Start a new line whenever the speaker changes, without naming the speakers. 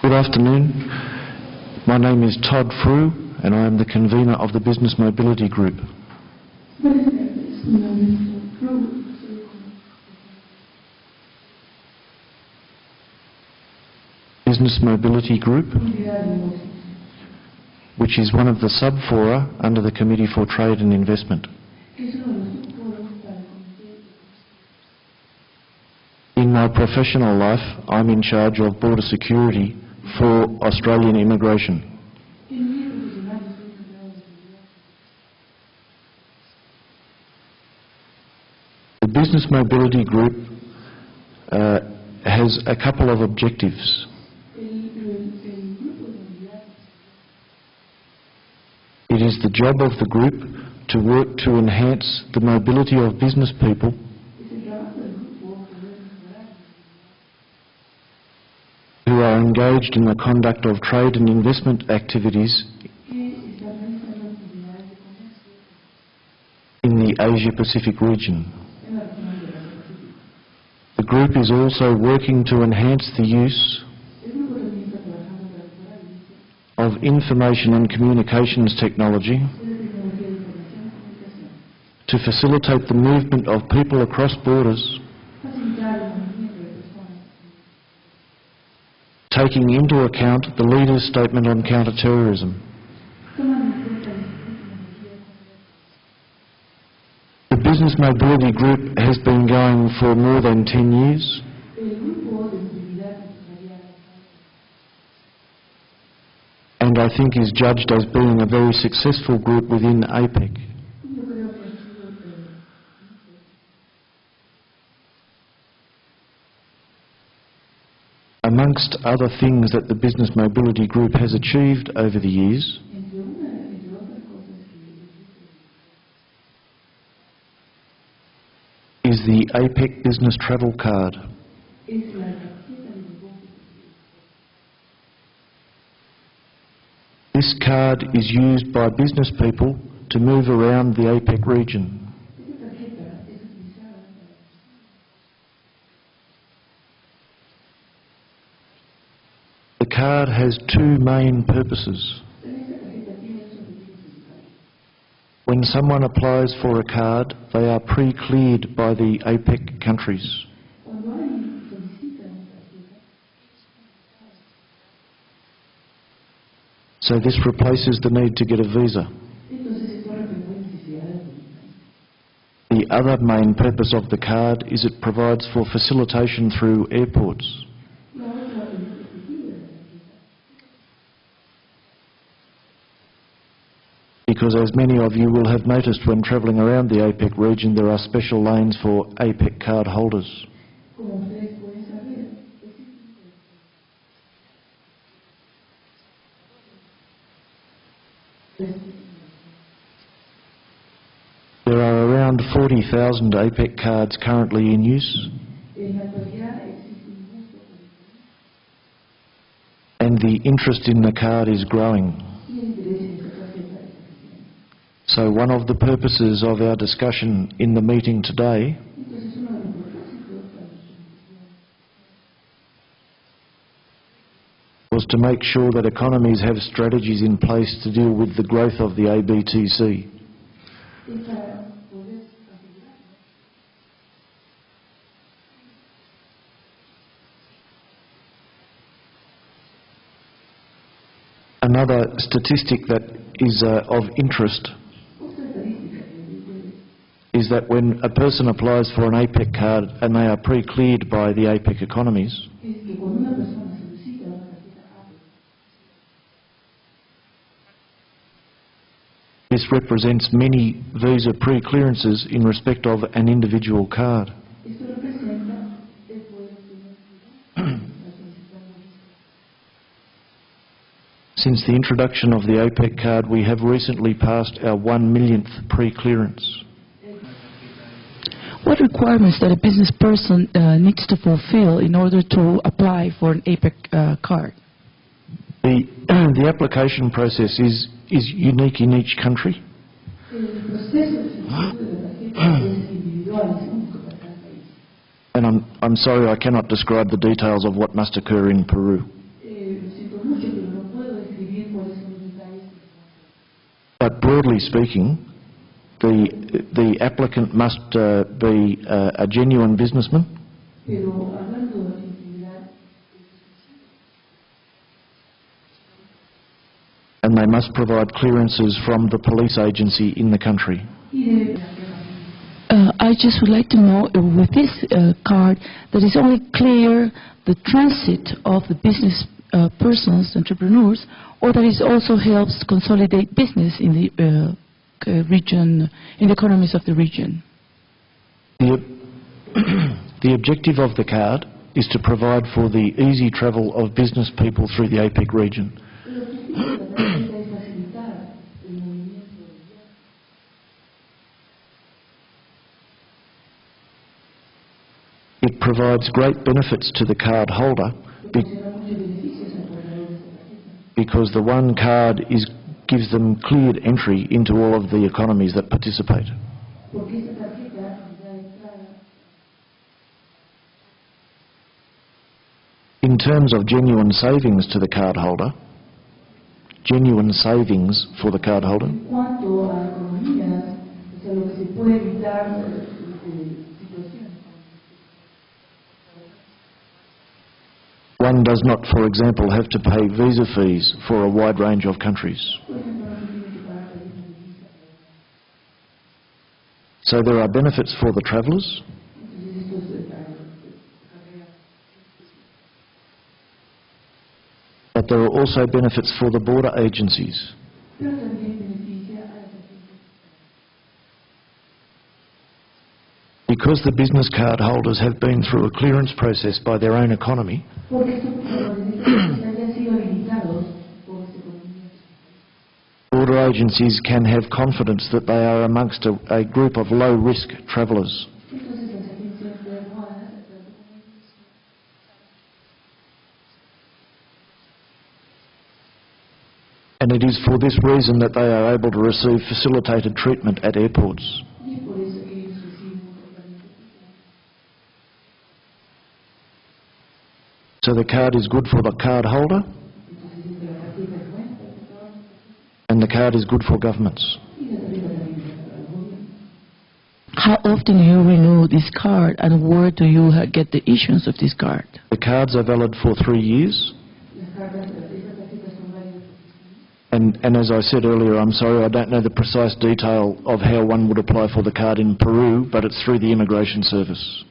Good afternoon. My name is Todd Frew and I am the convener of the Business Mobility Group. Business Mobility Group, which is one of the sub-fora under the Committee for Trade and Investment. In my professional life, I'm in charge of border security for Australian immigration. The Business Mobility Group has a couple of objectives. It is the job of the group to work to enhance the mobility of business people who are engaged in the conduct of trade and investment activities in the Asia-Pacific region. The group is also working to enhance the use of information and communications technology to facilitate the movement of people across borders, taking into account the leader's statement on counter-terrorism. The Business Mobility Group has been going for more than 10 years. And I think is judged as being a very successful group within APEC. Amongst other things that the Business Mobility Group has achieved over the years is the APEC Business Travel Card. This card is used by business people to move around the APEC region. The card has two main purposes. When someone applies for a card, they are pre-cleared by the APEC countries. So this replaces the need to get a visa. The other main purpose of the card is it provides for facilitation through airports. Because as many of you will have noticed when travelling around the APEC region, there are special lanes for APEC card holders. There are around 40,000 APEC cards currently in use, and the interest in the card is growing. So one of the purposes of our discussion in the meeting today was to make sure that economies have strategies in place to deal with the growth of the ABTC. Another statistic that is of interest is that when a person applies for an APEC card and they are pre-cleared by the APEC economies, this represents many visa pre-clearances in respect of an individual card. Since the introduction of the APEC card, we have recently passed our 1 millionth pre-clearance.
What requirements that a business person needs to fulfill in order to apply for an APEC card?
The application process is unique in each country. And I'm sorry I cannot describe the details of what must occur in Peru. broadly speaking, the applicant must be a genuine businessman, and they must provide clearances from the police agency in the country.
I just would like to know with this card that is only clear the transit of the business persons, entrepreneurs, or that it also helps consolidate business in the region, in the economies of the region.
The objective of the card is to provide for the easy travel of business people through the APEC region. It provides great benefits to the card holder because the one card gives them cleared entry into all of the economies that participate. In terms of genuine savings to the card holder, genuine savings for the card holder, one does not, for example, have to pay visa fees for a wide range of countries. So there are benefits for the travellers, but there are also benefits for the border agencies. Because the business card holders have been through a clearance process by their own economy, border agencies can have confidence that they are amongst a group of low-risk travellers. And it is for this reason that they are able to receive facilitated treatment at airports. So the card is good for the card holder, and the card is good for governments.
How often do you renew this card, and where do you get the issuance of this card?
The cards are valid for 3 years. And as I said earlier, I'm sorry, I don't know the precise detail of how one would apply for the card in Peru, but it's through the Immigration Service.